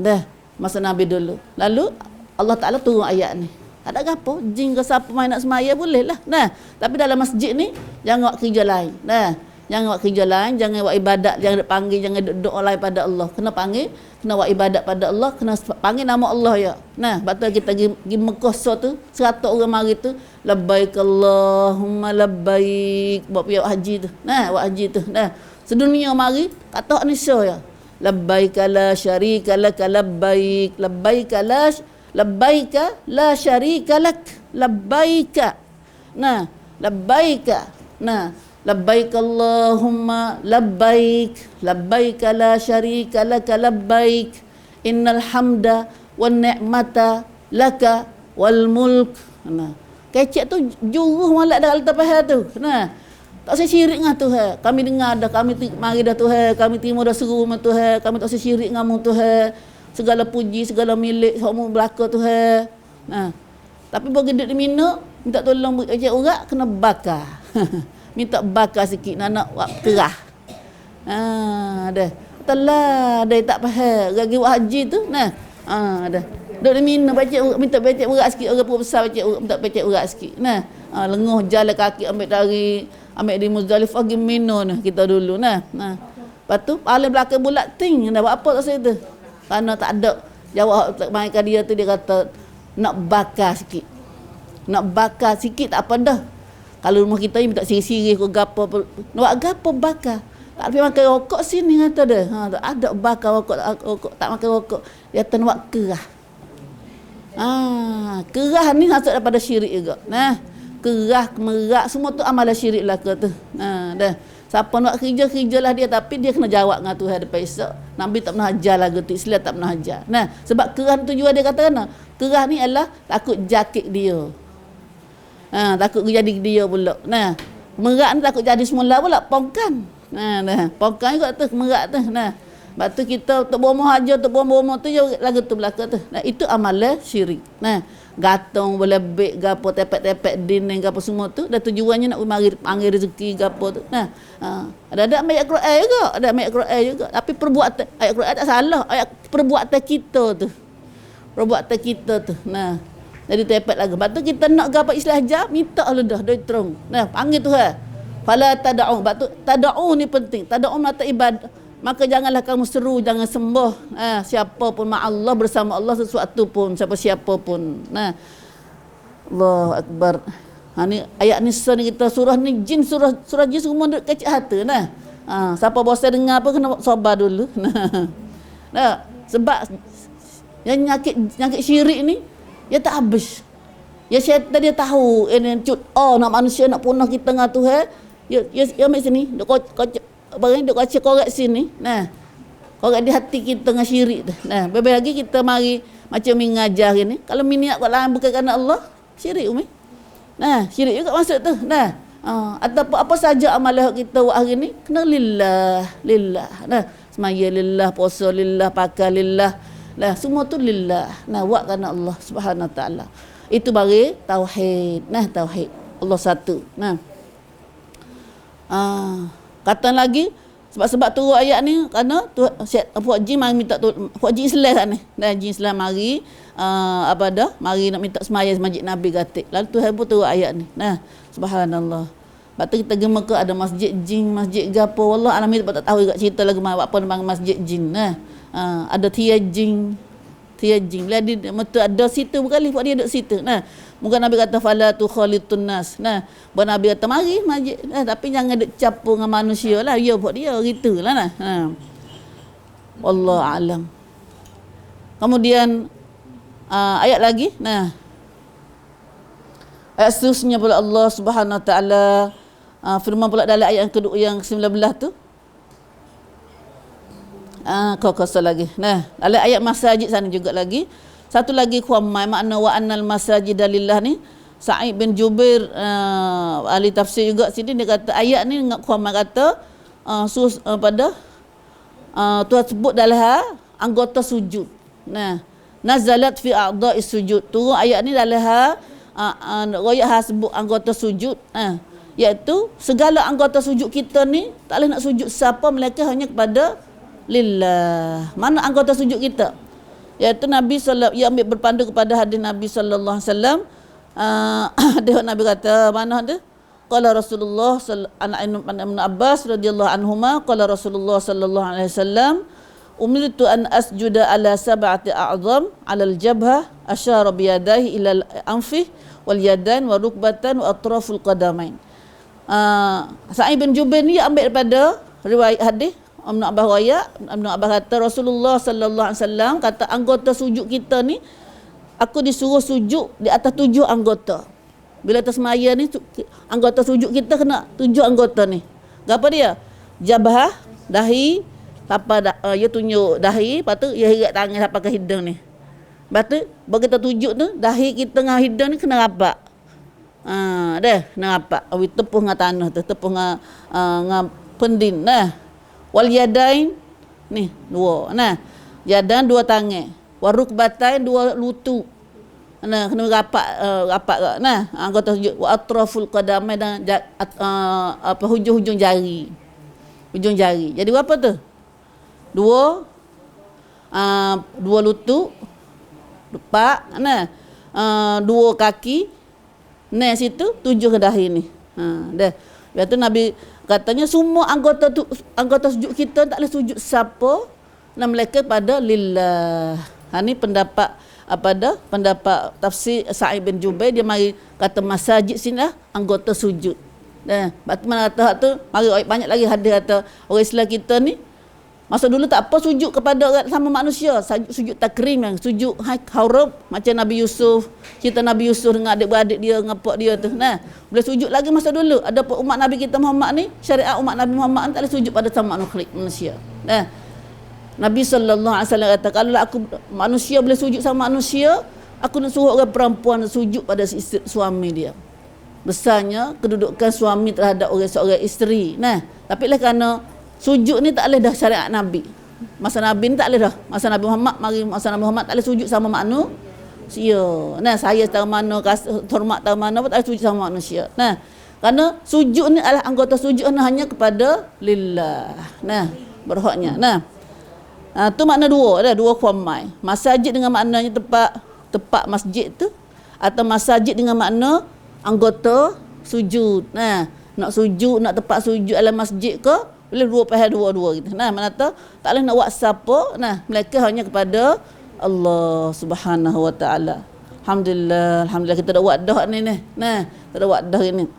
Dah masa Nabi dulu. Lalu Allah Taala turun ayat ni. Tak ada apa, jin ke siapa main nak semaya boleh lah. Nah, tapi dalam masjid ni jangan buat kerja lain. Nah, jangan buat kerja lain, jangan buat ibadat, jangan panggil, jangan doa lain pada Allah. Kena panggil, kena buat ibadat pada Allah, kena panggil nama Allah ya. Nah, betul kita pergi Mekah tu, 100 orang mari tu, labbaik Allahumma labbaik, buat pergi haji tu. Nah, buat haji tu. Nah, sedunia mari kata Indonesia ya. Labbaik la syarika lak labbaik, labbaik la syarika lak, labbaik. Nah, labbaik. Nah, labbaik Allahumma labbaik, labbaik la syarika laka labbaik, innal hamda wan ni'mata laka wal mulk. Nah, kecek tu juruh malak dah letak paha tu. Nah, tak usah syirik dengan Tuhan. Kami dengar dah, kami mari dah Tuhan, kami terima dah seru dengan Tuhan, kami tak usah syirik dengan mu Tuhan. Segala puji, segala milik semua belaka Tuhan. Nah, tapi bagi duduk di Mina, minta tolong ajak orang kena bakar. Minta bakar sikit nak buat kerah. Dah. Telah dah tak faham. Gagi buat haji tu nah. Dah. Duduk di Mina minta becek berat sikit, orang besar becek minta becek berat sikit. Nah. Lenguh jalan kaki ambil di Muzdalifah pergi Mina ni kita dulu nah. Lepas tu paling belakang bulat ting dah buat apa tak saya tu. Kerana tak ada jawab mainkan dia tu, dia kata nak bakar sikit. Nak bakar sikit tak apa dah. Kalau rumah kita ni minta siri-siri ke gapo, nak buat gapo bakar. Tak pergi makan rokok sini kata dia. Tak ada bakar rokok, tak makan rokok. Dia kata nak buat kerah. Kerah ni masuk daripada syirik juga. Nah, kerah, merak semua tu amalan syirik lah kata. Dah. Siapa nak kerja-kerjalah dia, tapi dia kena jawab dengan Tuhan depan esok. Nabi tak pernah ajar lagu tu, Islam tak pernah ajar. Nah, sebab kerah tu juga dia kata kan, kerah ni adalah takut jakit dia. Takut jadi dia pula. Nah, merak ni takut jadi semula pula pongkan. Nah, pongkan juga tu merak tu. Nah, sebab tu kita untuk bomoh aja, untuk bomoh tu je lagu tu belakang tu. Nah, itu amalan syirik. Nah, gatong belebek gapo tepek-tepek din gapo semua tu dah tujuannya nak mari panggil rezeki gapo tu. Nah, ada ayat Quran juga, ada ayat Quran juga. Tapi perbuatan ayat Quran tak salah, ayat perbuatan kita tu. Perbuatan kita tu. Nah, jadi tepek lagi. Lepas tu kita nak gapo Islam aja, minta lu dah terung. Nah, panggil Tuhan. Fala tad'u. Lepas tu tad'u ni penting. Tad'u mata ibadah. Maka janganlah kamu seru, jangan sembah siapa pun ma Allah, bersama Allah sesuatu pun, siapa pun. Nah, Allahu Akbar. Ni ayat Nisa ni kita surah ni jin, surah jin semua kecil hati. Nah, Siapa bosan dengar apa kena sabar dulu. Nah, sebab yang nyakit syirik ni dia tak habis. Ya syaitan dia tahu ini nak manusia nak punah kita dengan Tuhan. Ya ambil sini. Barang duk kaca korek sini. Nah. Korek di hati kita dengan syirik tu. Nah, lebih lagi kita mari macam mengajar ni. Kalau niat kat lain bukan kerana Allah, syirik umi. Nah, syirik juga maksud tu. Nah, ataupun apa saja amalan kita buat hari ni kena lillah. Nah, semaya lillah, puasa lillah, pakai lillah. Nah, semua tu lillah. Nah, buat kerana Allah Subhanahu Wa Taala. Itu bagi tauhid. Nah, tauhid. Allah satu. Nah. Kata lagi sebab turun ayat ni kerana puak jin mari minta puak jin Islam kat ni. Dan jin Islam mari mari nak minta sembahyang masjid Nabi Gatik. Lalu Tuhan pun turun ayat ni. Nah, subhanallah. Lepas tu kita pergi Mekah ada masjid jin, masjid gapo. Wallah alam kita tak tahu juga cerita lagu apa nama masjid jin. Nah, ada tiajin. Bila dia mesti ada situ berkali buat dia duduk situ. Nah, mungkin Nabi kata fala tu khalitun nas. Nah, Nabi kata mari masjid. Tapi jangan duk campur dengan manusia lah. Ya buat dia gitulah nah. Wallahu alam. Kemudian ayat lagi. Nah. Ayat seterusnya pula Allah Subhanahu Wa Taala firman pula dalam ayat yang kedua yang 19 tu. Kau kasih lagi. Nah, dalam ayat masajid sana juga lagi. Satu lagi kuamai makna wa annal masajid dalillah ni. Sa'id bin Jubair ahli tafsir juga sini dia kata ayat ni kuamai kata pada Tuhan sebut dalam anggota sujud. Nah, nazalat fi a'dha'is sujud. Turun ayat ni dalam royak sebut anggota sujud. Iaitu segala anggota sujud kita ni tak boleh nak sujud siapa melainkan hanya kepada lillah. Mana anggota sujud kita? Iaitu Nabi sallallahu ia ambil berpandu kepada hadis Nabi sallallahu alaihi wasallam. Dia Nabi kata mana dia? Qala Rasulullah Ibn Abbas radhiyallahu anhuma qala Rasulullah sallallahu alaihi wasallam umirtu an asjuda ala sab'ati a'zam ala al-jabhah asyara bi yadayhi ila al-anfi wal yadain wa rukbatan wa atraful qadamain. Sa'id bin Jubair ni ambil daripada riwayat hadis Ibn Abbas kata Rasulullah sallallahu alaihi wasallam kata anggota sujud kita ni aku disuruh sujud di atas 7 anggota. Bila tersemaya ni anggota sujud kita kena 7 anggota ni. Apa dia? Jabhah, dahi, ia tunjuk dahi, lepas tu ia hirat tangan sampai ke hidung ni. Lepas tu bagi kita tunjuk tu dahi kita dengan hidung ni kena rapat. Dah kena rapat. Awi tepung dengan tanah tu, tepung dengan pendin. Nah. Wal yadain ni 2. Nah, yadan 2 tangan. Warukbatain 2 lutut. Nah, kena rapat. Nah, anggota sujud wa atraful qadamai dan hujung-hujung jari. Hujung jari. Jadi apa tu? 2 lutut, 4, nah. 2 kaki. Nah, situ 7 ke dahi ni. Dah. Lepas tu Nabi katanya semua anggota sujud kita tak boleh sujud siapa nak melainkan pada lillah. Ni pendapat pendapat tafsir Sa'id bin Jubair dia mari kata masajid sini lah anggota sujud. Batu mana kata tu mari banyak lagi hadis kata orang Islam kita ni masa dulu tak apa sujud kepada orang sama manusia, sujud takrim yang sujud haurab macam Nabi Yusuf, cerita Nabi Yusuf dengan adik-beradik dia dengan pak dia tu. Nah, boleh sujud lagi masa dulu. Ada umat Nabi kita Muhammad ni, syariat umat Nabi Muhammad tak boleh sujud pada sama manusia. Nah, Nabi sallallahu alaihi wasallam kata kalau aku manusia boleh sujud sama manusia, aku nak suruh orang perempuan sujud pada suami dia. Besarnya kedudukan suami terhadap seorang isteri. Nah, tapi lah kerana sujud ni tak boleh dah syariat Nabi. Masa Nabi ni tak boleh dah. Masa Nabi Muhammad tak boleh sujud sama manusia. Nah, saya tahu mana hormat tahu mana pun tak boleh sujud sama manusia. Nah, kerana sujud ni adalah anggota sujud hanya kepada lillah. Nah, berhaknya. Nah, tu makna 2 dah 2 kuamai. Masjid dengan maknanya tempat masjid tu atau masjid dengan makna anggota sujud. Nah, nak sujud, nak tempat sujud dalam masjid ke boleh 2 pihak 2 gitu. Nah, mana tak boleh nak buat siapa. Nah, mereka hanya kepada Allah Subhanahu Wa Taala. Alhamdulillah kita dah buat dah ni. Nah, kita dah buat dah ini.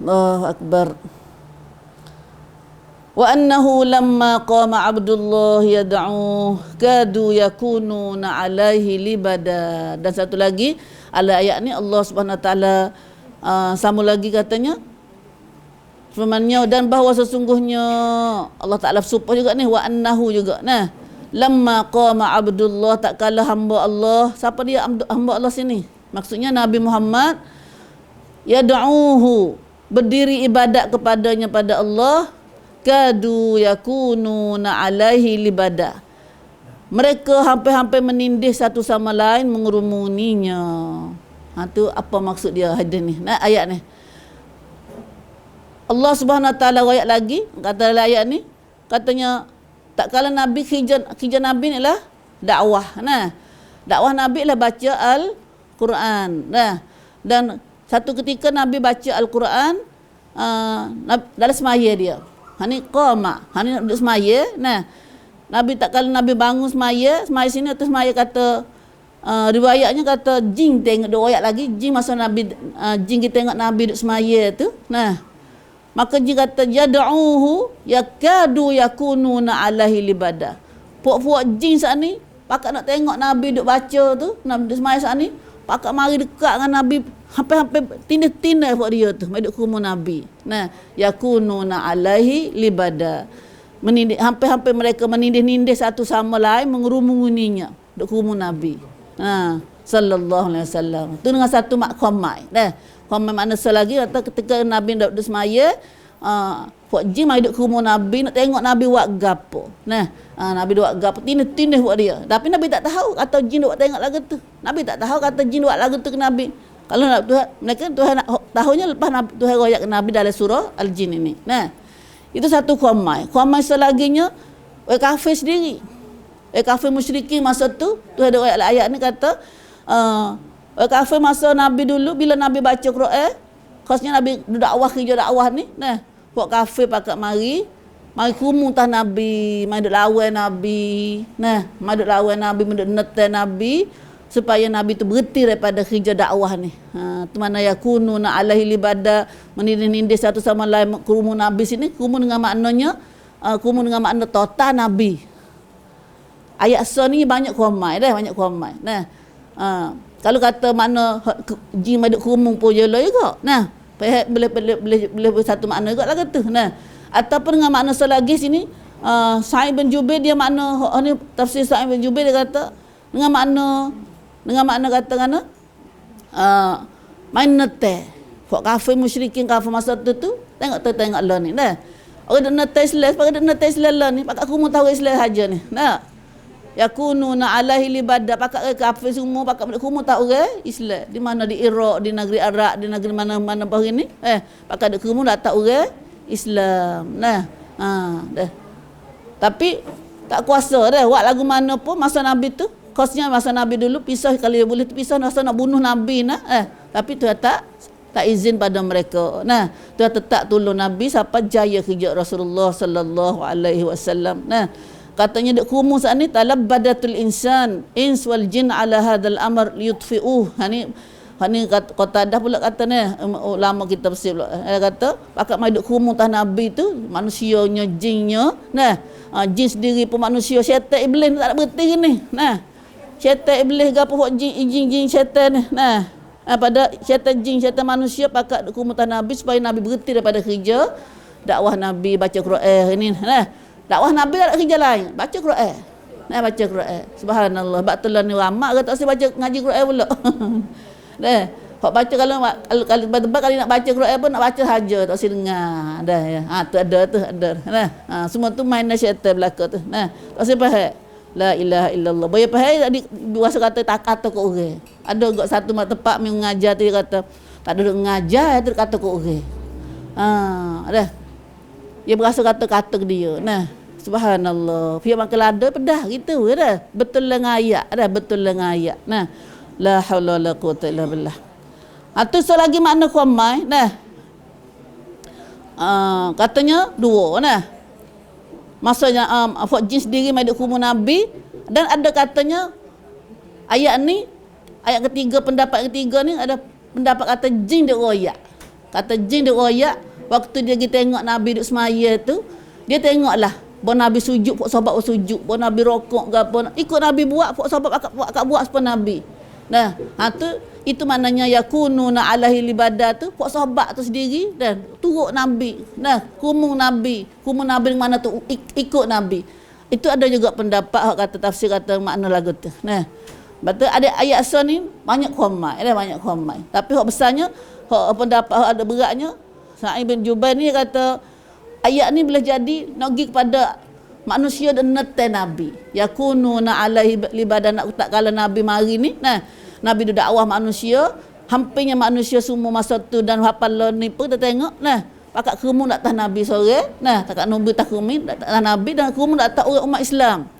Allahu akbar. wa annahu lamma qama Abdullah yad'u kadu yakununa alaihi libada. Dan satu lagi ala ayat ni Allah Subhanahu wa taala sambung lagi katanya firman-Nya, dan bahawa sesungguhnya Allah Taala bersumpah juga ni, wa annahu juga. Nah, lamma qama Abdullah, tak kala hamba Allah. Siapa dia hamba Allah sini? Maksudnya Nabi Muhammad, yad'uhu, berdiri ibadat kepadanya pada Allah, kadu yakununa alaihi libada, mereka hampir-hampir menindih satu sama lain, mengerumuninya. Tu apa maksud dia hadis ni? Nah, ayat ni Allah Subhanahu wa taala ayat lagi kata dalam ayat ni, katanya tak kala Nabi kerja Nabi ni lah dakwah. Nah, dakwah Nabi lah baca Al-Quran. Nah, dan satu ketika Nabi baca Al-Quran dalam semaya dia. Hani qama, hani duduk semaya. Nah, Nabi tak kala Nabi bangun semaya sini atau semaya kata riwayatnya kata jin tengok dua ayat lagi, jin masa Nabi jin kita tengok Nabi duduk semaya tu. Nah, maka jin kata yad'uhu yakadu yakununa alaihi libada. Puak-puak jin saat ni pakak nak tengok Nabi duduk baca tu, Nabi duduk semaya saat ni, pakak mari dekat dengan Nabi, hampir-hampir tindah-tindah buat dia tu, mai duk kumu Nabi. Nah, yakununa alaihi libada. Menindih, hampir-hampir mereka menindih-nindih satu sama lain, mengerumuninya duk kumu Nabi. Sallallahu alaihi wasallam. Tu dengan satu makomai. Dah. Komai makna selagi kata ketika Nabi duduk semaya, puak jin mai duk kumu Nabi nak tengok Nabi buat gapo. Nah, Nabi buat gapo, tindah-tindah buat dia. Tapi Nabi tak tahu kata jin buat tengok lagu tu. Nabi tak tahu kata jin buat lagu tu ke Nabi. Kalau Tuhan, mereka Tuhan tahunya lepas Nabi, Tuhan royak ke Nabi dalam surah Al-Jin ini. Nah, itu satu komai. Komai selaginya kafir sendiri. Kafir musyrikin masa tu, Tuhan ada royak ayat ni kata kafir masa Nabi dulu bila Nabi baca Quran, khasnya Nabi dakwah kerja dakwah ni. Nah, buat kafir pakak mari kumu tah Nabi, mai duk lawan Nabi. Nah, mai duk lawan Nabi, mai duk netai Nabi supaya Nabi tu berhenti daripada kerja dakwah ni. Tu mana yakununa alaihi libada, menindih-nindih satu sama lain. Kumu Nabi sini, kumu dengan maknanya kumu dengan makna total Nabi. Ayat so ni banyak kuamai dah, banyak kuamai. Nah, kalau kata makna jin maduk kumu pun je lah juga. Nah, boleh satu makna juga lah kata. Nah, ataupun dengan makna selagi sini Sa'id bin Jubair dia makna ni tafsir Sa'id bin Jubair dia kata dengan makna kata ngana main nete. Fak kafir musyrikin kafir masa tu tengok lah ni. Nah, orang dak nete Islam, pakai dak nete Islam lah ni, pakak kumu tahu Islam saja ni. Nah, yakununa alaihi libada, pakak kafir semua pakak kumu tahu Islam. Di mana di Iraq, di negeri Arab, di negeri mana-mana bahagian ni, pakak dak kumu dak tahu Islam. Nah, dah. Tapi tak kuasa dah buat lagu mana pun masa Nabi tu. Kosnya masa Nabi dulu pisah, kalau boleh pisah masa nak bunuh Nabi nah. Tapi Tuhan tak izin pada mereka. Nah, Tuhan tetap tolong Nabi sampai jaya kerja Rasulullah sallallahu alaihi wasallam. Nah, katanya dek kumu saat ni talabbadatul insan ins wal jin ala hadzal amr liyutfi'uh. Hani kata dah pula kata ni ulama kita bersih pula. Dia kata pakak mai duk kumu tah Nabi tu, manusianya, jinnya. Nah, jin sendiri pun manusia, syaitan iblis tak ada berhenti ni. Nah, syaitan iblis gapo hok jin syaitan ni. Nah, pada syaitan jin, syaitan manusia pakak duk kumu tah Nabi supaya Nabi berhenti daripada kerja dakwah Nabi baca Quran ini. Nah, dakwah Nabi tak ada kerja lain, baca Quran. Nah, baca Quran. Subhanallah, baktelan ni ramak ke tak usah baca ngaji Quran pula. Dah, hok baca kalau tempat kali nak baca Quran pun nak baca saja, tak usah dengar. Dah ya. Tu ada. Nah, semua tu main syaitan belaka tu. Nah, tak usah faham. La ilaha illallah. Boya faham tadi biasa kata tak kata kau orang. Ada gak satu tempat mengajar tu dia kata tak ada mengajar tu kata kau orang. Dah. Dia berasa kata-kata ke dia. Nah, subhanallah. Dia makan lada pedah gitu dah. Betul dengan ayat. Dah betul dengan ayat. Nah, la haula wala quwata illa billah. Tu selagi makna kuamai. Nah. Katanya dua. Nah. Maksudnya Fok jin sendiri mai duk kumu Nabi, dan ada katanya ayat ni, ayat ketiga, pendapat ketiga ni ada pendapat kata jin duk royak. Kata jin duk royak waktu dia pergi tengok Nabi duk semaya tu, Dia tengoklah bon Nabi sujud, pok sahabat sujud, bon Nabi rokok ke apa, ikut Nabi buat, pok sahabat akak buat seperti Nabi. Nah, itu maknanya yakununa alaihi libadah tu, pok sahabat tu sendiri dan turut Nabi. Nah, kumung Nabi mana tu ikut Nabi. Itu ada juga pendapat hak kata tafsir kata makna lagu tu. Nah, betul ada ayat asal ni banyak komai, ada banyak komai. Tapi hak besarnya, hak pendapat hak ada beratnya, Sa'id bin Jubair ni kata ayat ni boleh jadi nagi kepada manusia dan nete Nabi. Yakununa alaihi libadah, nak tak kala Nabi mari ni. Nah, Nabi tu dakwah manusia, hampirnya manusia semua masa tu dan hafal ni pun kita tengok. Nah, pakak kerumun nak tah Nabi sore. Nah, takak Nabi tak kerumun tak Nabi dan kerumun tak orang umat Islam.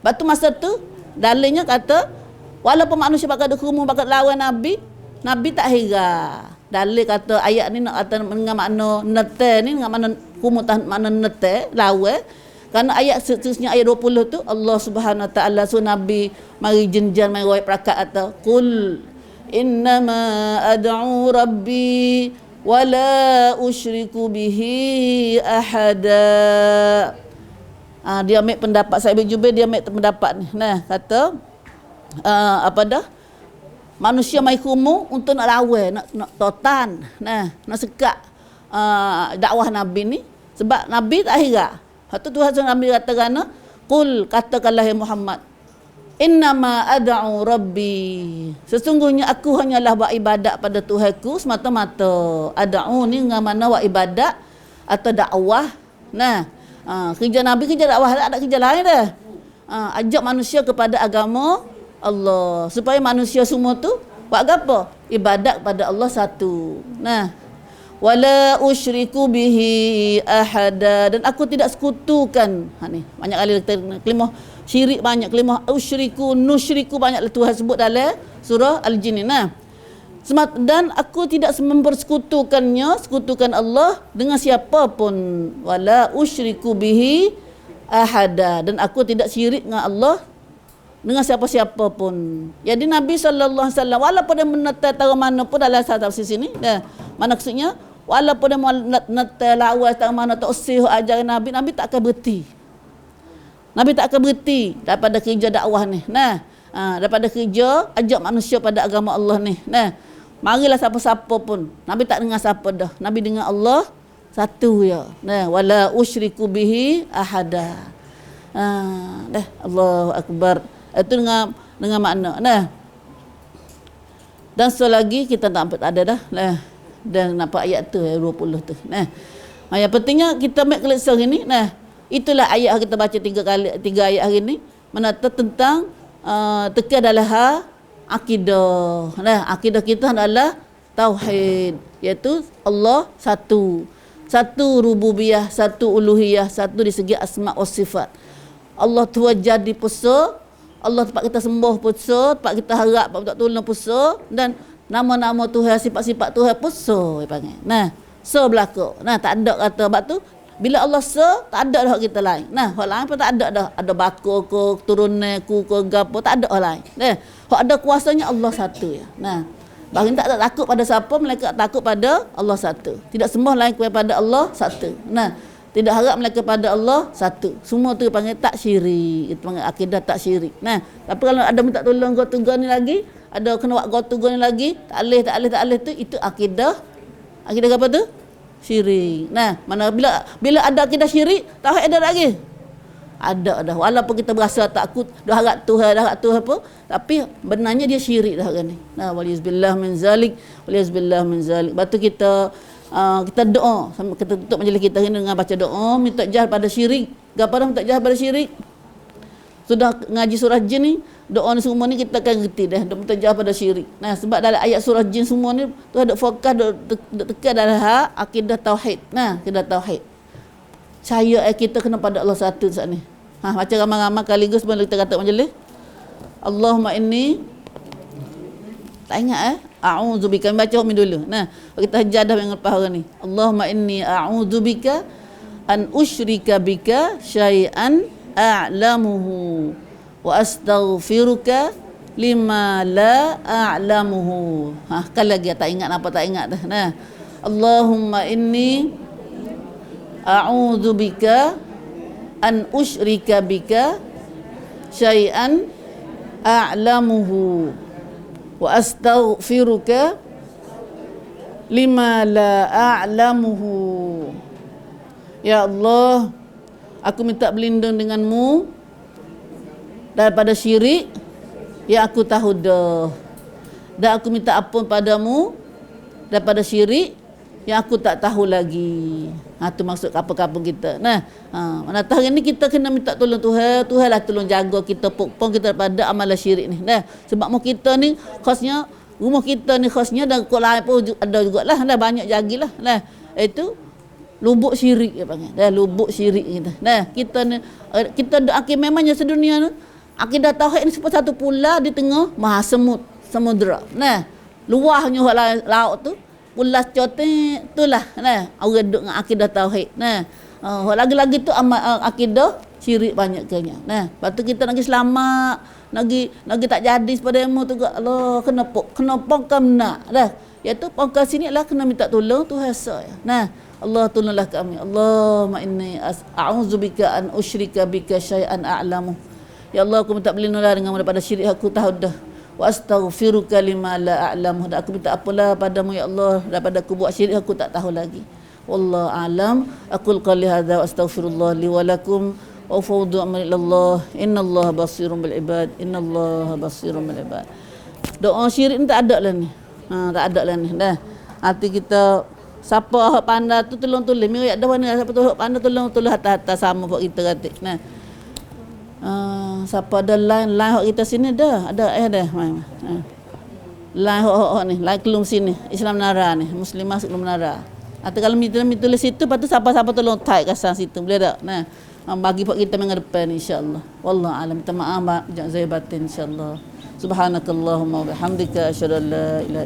Batu masa tu dalilnya kata walaupun manusia pakak ada kerumun pakak lawan Nabi, Nabi tak hira. Dalil kata ayat ni nak kata dengan makna nete ni, dengan makna kerumun tah makna nete lawan. Karena ayat seterusnya ayat 20 tu Allah Subhanahu Wa Taala suruh Nabi mari jenjan mari royak perakat atau qul innama ad'u rabbi wala usyriku bihi ahada. Dia ambil pendapat Sa'id bin Jubair, dia ambil pendapat ni. Nah, kata apa dah? Manusia mai kumu untuk nak lawan, nak totan. Nah, nak sekat dakwah Nabi ni sebab Nabi tak hira. Hatu Tuhan Nabi katakan, qul katakanlah ya Muhammad, innama ad'u rabbi, sesungguhnya aku hanyalah buat ibadat pada Tuhanku semata-mata. Ad'u ni dengan mana buat ibadat atau dakwah. Nah, kerja Nabi kerja dakwah, tak ada kerja lain dah. Ajak manusia kepada agama Allah supaya manusia semua tu buat apa? Ibadat kepada Allah satu. Nah, wala usyriku bihi ahada, dan aku tidak sekutukan. Ni banyak kali kelimah syirik, banyak kelimah usyriku, nusyriku, banyak Tuhan sebut dalam surah Al-Jin. Nah, dan aku tidak sekutukan Allah dengan siapa pun. Wala usyriku bihi ahada, dan aku tidak syirik dengan Allah dengan siapa-siapa pun. Jadi Nabi sallallahu alaihi wasallam walaupun dia menetap mana pun dalam tafsir sini, mana maksudnya walaupun dia menetap lawas mana tak usih ajaran Nabi tak akan berhenti. Nabi tak akan berhenti daripada kerja dakwah ni. Nah, daripada kerja ajak manusia pada agama Allah ni. Nah, marilah siapa-siapa pun. Nabi tak dengar siapa dah. Nabi dengar Allah satu ya. Nah, wala usyriku bihi ahada. Allahu akbar. Itu dengan makna. Nah, dan selagi kita tak nampak ada dah. Nah, dan nampak ayat tu 20 tu. Nah, yang pentingnya kita ambil kelaksa hari ni. Nah, itulah ayat kita baca 3 ayat hari ni, menata tentang teka adalah akidah. Nah, akidah kita adalah tauhid, iaitu Allah satu. Satu rububiyah, satu uluhiyah, satu di segi asma wa sifat. Allah Tuhan jadi pusa, Allah tempat kita sembah pusa, tempat kita harap tempat tolong pusa, dan nama-nama Tuhan, sifat-sifat Tuhan pusa dia panggil. Nah, berlaku. Nah, tak ada kata sebab tu bila Allah tak ada dah kita lain. Nah, hak lain pun tak ada dah. Ada bakul ke, turunan ku ke gapo, tak ada hak lain. Nah, hak ada kuasanya Allah satu ya. Nah, bagi tak takut pada siapa, mereka takut pada Allah satu. Tidak sembah lain kepada Allah satu. Nah, tidak harap mereka pada Allah satu. Semua tu panggil tak syirik. Itu panggil akidah tak syirik. Nah, tapi kalau ada minta tolong gotu-go ni lagi, ada kena buat gotu-go ni lagi, tak alih tu, itu akidah. Akidah apa tu? Syirik. Nah, mana bila ada akidah syirik, tauhid ada lagi. Ada dah. Walaupun kita berasa takut, dah harap Tuhan apa, tapi benarnya dia syirik dah kan ni. Nah, waliyazbillah min zalik, waliyazbillah min zalik. Batu kita doa sampai kita tutup majlis kita ini dengan baca doa minta jah pada syirik. Gapo dah minta jah pada syirik? Sudah ngaji surah jin ni, doa ni semua ni kita akan reti dah, minta jah pada syirik. Nah, sebab dalam ayat surah jin semua ni tu ada fokus tekan dalam akidah tauhid. Nah, akidah tauhid. Saya kita kena pada Allah satu saat ni. Baca ramai-ramai kaligus sebelum kita kata majlis. Allahumma inni, tak ingat a'udzubika, baca umi dulu. Nah, kita hajadah yang lepas hari ni. Allahumma inni a'udzubika an usyrika bika syai'an a'lamuhu wa astaghfiruka lima la a'lamuhu. Sekali lagi tak ingat apa tak ingat dah. Nah, Allahumma inni a'udzu bika an usyrika bika syai'an a'lamuhu wa astaghfiruka lima la a'lamuhu. Ya Allah, aku minta berlindung denganmu daripada syirik yang aku tahu dah. Dan aku minta ampun padamu daripada syirik yang aku tak tahu lagi. Tu maksud kapal-kapal kita. Mana tahu ni kita kena minta tolong Tuhan. Tuhan lah tolong jaga kita, pokpong kita daripada amalan syirik ni. Sebab mu kita ni khasnya, rumah kita ni khasnya dan kok lain pun ada jugalah. Banyak jagilah. Itu lubuk syirik dia panggil. Lubuk syirik kita. Kita ni kita akhir memangnya sedunia ni akidah tauhid ni seperti satu pula di tengah samudra. Luahnya laut tu pulas cotek itulah. Orang duduk dengan akidah tauhid. Lagi-lagi tu akidah syirik banyak kenya. Lepas tu kita nak selamat, lagi tak jadi pada ilmu tu Allah kena pongkam nak iaitu pongkam sini lah kena minta tolong Tuhan saya. Allah tolonglah kami. Allahumma inni a'udzubika an usyrika bika syai'an a'lamu. Ya Allah, aku minta berlindunglah dengan daripada syirik aku tahu dah. Wa astaghfiruka lima la a'lamu. Dan aku minta apalah padamu ya Allah daripada aku buat syirik aku tak tahu lagi. Wallahu a'lam. Aqul qali hadza wa astaghfirullah li wa lakum wa fawdu amri ilallah. Innallaha basirun bil ibad. Innallaha basirun bil ibad. Doa syirik ni tak ada lah ni. Tak ada lah ni. Hati kita siapa hak pandai tu tolong tulis. Miri ada mana siapa tu hak pandai tolong hatta sama buat kita katik. Siapa ada line hak kita sini dah. Ada dah. Line hak ni, line kelum sini. Islam Menara ni, Muslimah Islam Menara. Atau kalau tulis situ, lepas tu siapa-siapa tolong type kat sana situ. Boleh tak? Bagi buat kita minggu depan insya-Allah. Wallahu alam. Minta maaf jangan saya batin insya-Allah. Subhanakallahumma wa bihamdika asyhadu an la ilaha